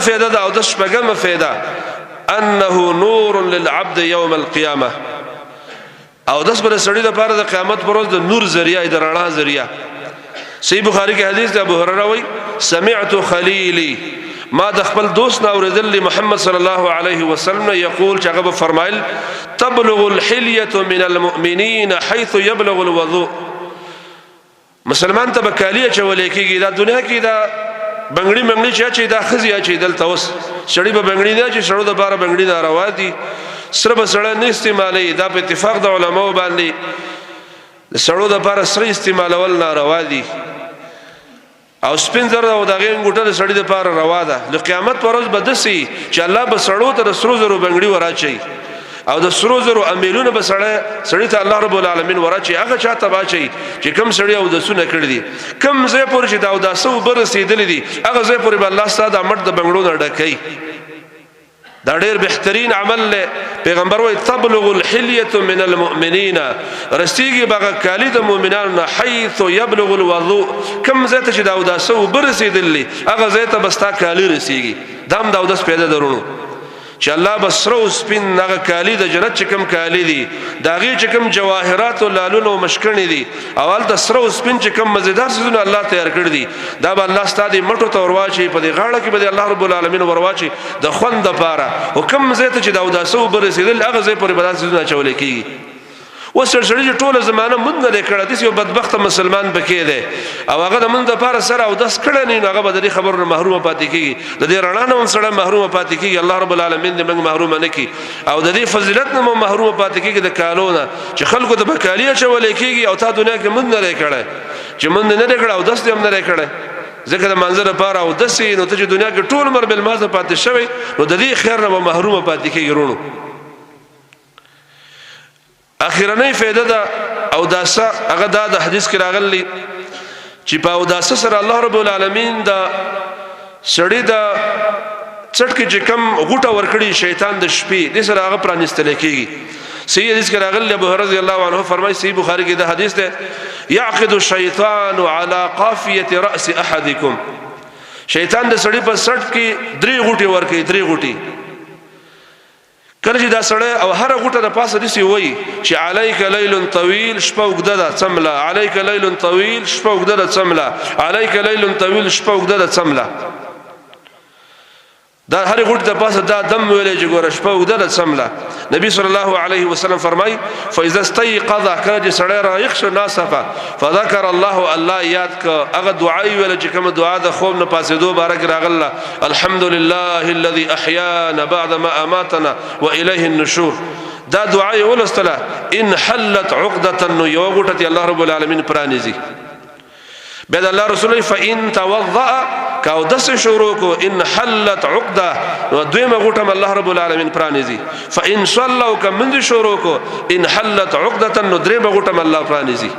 فائدہ دا او د شپږم فائدہ انه نور للعبد يوم القيامه او داس پر سړی د پاره د قیامت پر ورځ د نور ذریعہ د رڼا ذریعہ صحیح بخاری کې حدیث د ابو هريره وای سمعت خليلي ما د خپل دوست نو اوریدل محمد صلی الله علیه وسلم یقول چې هغه فرمایل تبلغ الحلیه من المؤمنین حيث يبلغ الوضوء مسلمان ته بکالیه چولې کېږي دا دنیا کې دا بنگړي منګړي چې دا خزیا چې دلته وس سړی به بنگړي نه چې سړو د بار بنگړي ناروا دي سره به سړی نه استعمالي دا په اتفاق د علماو باندې سړو د بار سره استعمالول ناروا دي او سپین زر او دغه انګوټه د سړی د پاره روا ده د قیامت پر ورځ بدسي چې الله به سړو ته سرو زرو بنگړي وراچي او د سرو زرو امیلونه به سړی ته الله رب العالمین وراچي هغه چاته باچي چې کم سړی او د سونه کړی دي کم زې پور چې دا او داسو برسېدل دي هغه زې پور به الله ستاسو د مټ د بنگړو نه ډکې دا ډېر بهترین عمل له پیغمبر وای تبلغ الحلیه من المؤمنین رسیږي بغه کالی د مؤمنانو حيث يبلغ الوضوء کم زته چې دا او داسو برسېدل هغه زته بستا کالی رسیږي دام دا او داس پیدا درونو چې الله بسرو سپین هغه کالی د جنت چې کم کالی دي داغه چې کم جواهرات او لالونه او مشکڼې دي اول د سرو سپین چې کم مزیدار سيزونه الله تیار کړی دي دا به الله ستاسو مټو ته ورواچي په دې غاړه کې به الله رب العالمین ورواچي د خوند لپاره حکم زیته چې دا وداسو برسېدل هغه زې پورې بدل سيزونه چولې کیږي وسړي ټوله زمانه مونږ نه کړه د یو بدبخت مسلمان بکې ده او هغه د مونږ لپاره سره او داس کړه نه هغه به د خبرو محروم پاتې کیږي د دې رڼا نه سره محروم پاتې کیږي الله رب العالمین دې موږ محروم نه کی او د دې فضیلت نه محروم پاتې کیږي د کالونه چې خلکو د بکالیه چولې کیږي او تا دنیا کې مونږ نه کړه چې مونږ نه کړه او داس دې هم نه کړه ذکر د منظر لپاره او دسي نو ته چې دنیا کې ټول عمر بل مازه پاتې شوی نو د دې خیر نه محروم پاتې کیږي ورونو اخیرنی فائدہ دا او داسه هغه د حدیث کې راغلی چې په او داسه سره الله رب العالمین دا سړی دا چټکی چې کم غوټه ورکړي شیطان د شپې د سره هغه پرانستل کېږي صحیح حدیث کې راغلی ابو هريره رضی الله عنه فرمایي صحیح بخاری کې دا حدیث ده يعقد الشیطان على قافیه راس احدکم شیطان د سړی په سټ کې درې غوټي ورکړي درې غوټي کله چې دا سړی او هر غوټه د پاسه دي وي چې عليك ليل طويل شپه وګده د څمله عليك ليل طويل شپه وګده د څمله عليك ليل طويل شپه وګده د څمله دا هر غوټه د پاسه دا دم ویلې چې ګوره شپه وګده د څمله نبی صلی الله علیه وسلم فرمای فاذا استيقظ کله سړی را یخ شو ناصفه فذكر الله یاد ک هغه دعای ویل چې کوم دعا د خوب نه پاسې دوه بارک راغله الحمد لله الذي احيانا بعد ما اماتنا واليه النشور دا دعای ولستله ان حلت عقده یو غټه الله رب العالمین پرانیزي بعد الله رسول فان توضأ کاو دس شروع کو ان حلت عقده و دویمه غټه الله رب العالمین پرانیزي فان صلوا کمن شروع کو ان حلت عقده نو دریمه غټه الله پرانیزي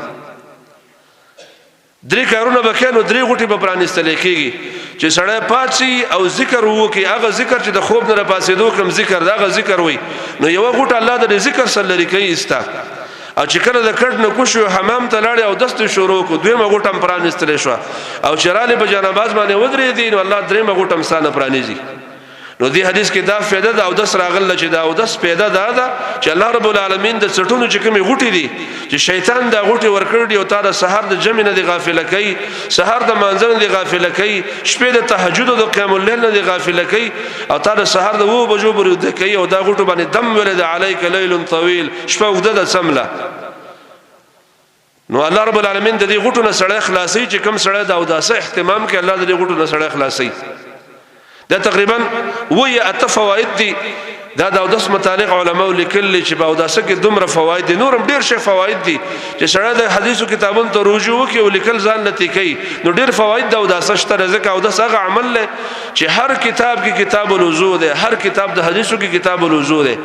درې کارونه بکینو درې غټي په پرانیستل کېږي چې سړی پاتسي او ذکر وکي هغه ذکر چې د خوب نه پاسېدو کوم ذکر دغه ذکر وي نو یو غټه الله د ذکر سره لري کوي استا او چې کله د کټ نه کوشو حمام ته لاړ او دست شروع کو دویمه غټم پرانستل شو او چراله په جناباز باندې ودرې دي نو الله دریمه غټم سانه پرانیزي نو دې حدیث کې دا فائدہ ده او دس راغله چې دا او دس پیدا ده چې الله رب العالمین د سټونو چې کومي غټي دي چې شیطان دا غټي ورکړي او تا د سحر د جمع نه دی غافل کوي سحر د منځر نه دی غافل کوي شپې د تهجد او د قیام الليل نه دی غافل کوي او تا د سحر د وو بجو برود کوي او دا غټو باندې دم ولید علیک لیل طویل شپه وګده سمله نو الله رب العالمین د دې غټو نه سړی خلاصي چې کوم سړی دا او داسه اهتمام کوي الله د دې غټو نه سړی خلاصي دا تقریبا وی اته فواید دي دا د اودس متعلق علماء لیکل چې په اوداسه کې دومره فواید دي نورم ډیر شي فواید دي چې سره د حدیثو کتابونو ته رجوع وکي او لیکل ځان نتی کوي نو ډیر فواید د اوداسه شته ځکه اوداسه هغه عمل له چې هر کتاب کې کتاب الوضو ده هر کتاب د حدیثو کې کتاب الوضو ده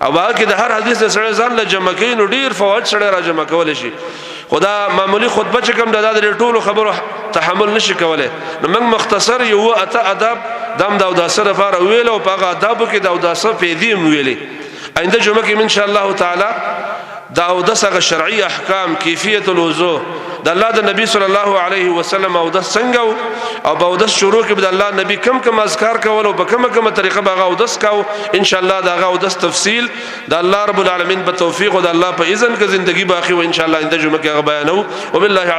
او هغه کې د هر حدیث سره ځان له جمع کوي نو ډیر فواید سره را جمع کول شي خدا معمولی خطبه چې کوم د ټولو خبرو تحمل نشي کوله نو موږ مختصر یو اته ادب دم دا اوداسه لپاره ویل او په آدابو کې دا اوداسه پیدیم ویلې آینده جمعه کې ان شاء الله تعالی دا او دغه شرعي احکام کیفیت الوضو د الله د نبی صلی الله علیه وسلم او د څنګه او په د شروع کې د الله نبی کم اذکار کول او په کومه طریقه باغ او دس کاو ان شاء الله دا او دس تفصیل د الله رب العالمین په توفیق او د الله په اذن کې زندگی باقی و ان شاء الله انده جمعه کې بیانو وبالله